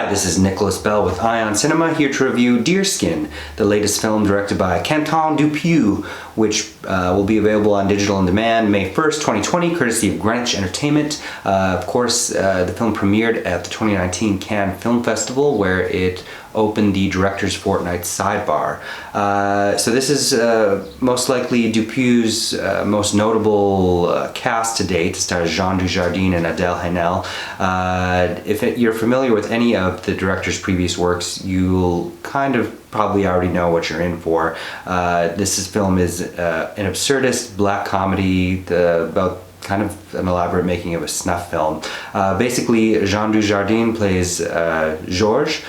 Hi, this is Nicholas Bell with IONCINEMA, here to review Deerskin, the latest film directed by Quentin Dupieux, which will be available on digital on demand May 1st, 2020, courtesy of Greenwich Entertainment. Of course, the film premiered at the 2019 Cannes Film Festival, where it opened the Director's Fortnight sidebar. So this is most likely Dupieux's most notable cast to date. It stars Jean Dujardin and Adèle Haenel. If you're familiar with any of the director's previous works, you'll kind of probably already know what you're in for. This film is an absurdist black comedy about kind of an elaborate making of a snuff film. Basically, Jean Dujardin plays Georges,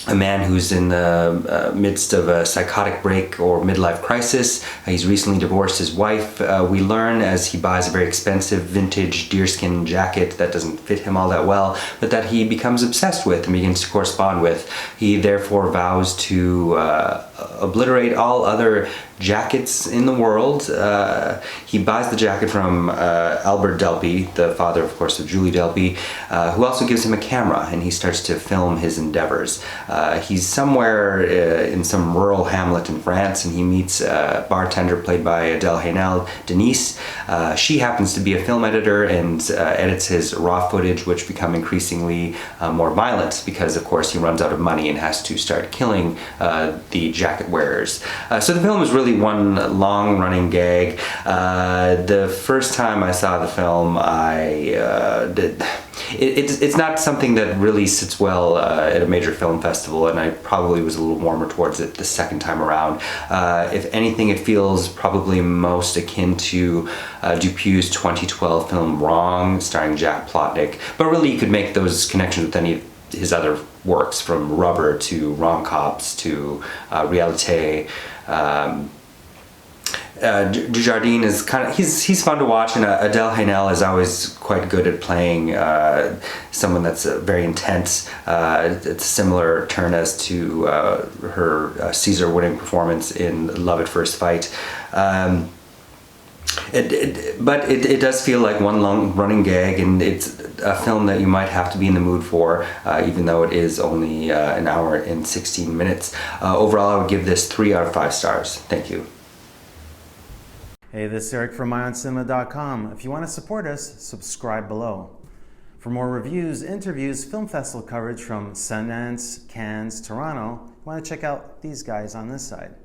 a man who's in the midst of a psychotic break or midlife crisis. He's recently divorced his wife. We learn as he buys a very expensive vintage deerskin jacket that doesn't fit him all that well, but that he becomes obsessed with and begins to correspond with. He therefore vows to obliterate all other jackets in the world. He buys the jacket from Albert Delpy, the father, of course, of Julie Delpy, who also gives him a camera, and he starts to film his endeavors. He's somewhere in some rural hamlet in France, and he meets a bartender played by Adèle Haenel, Denise. She happens to be a film editor and edits his raw footage, which become increasingly more violent because, of course, he runs out of money and has to start killing the jacket wearers. So the film is really one long-running gag. The first time I saw the film, it's not something that really sits well at a major film festival, and I probably was a little warmer towards it the second time around. If anything, it feels probably most akin to Dupieux's 2012 film Wrong, starring Jack Plotnick, but really you could make those connections with any of his other works, from Rubber to Rom-Cops to Réalité. Dujardin is he's fun to watch, and Adèle Haenel is always quite good at playing someone that's very intense. It's a similar turn as to her Caesar-winning performance in Love at First Fight. But it does feel like one long running gag, and it's a film that you might have to be in the mood for, even though it is only an hour and 16 minutes. Overall, I would give this 3 out of 5 stars. Thank you. Hey, this is Eric from IONCINEMA.com. If you want to support us, subscribe below. For more reviews, interviews, film festival coverage from Sundance, Cannes, Toronto, you want to check out these guys on this side.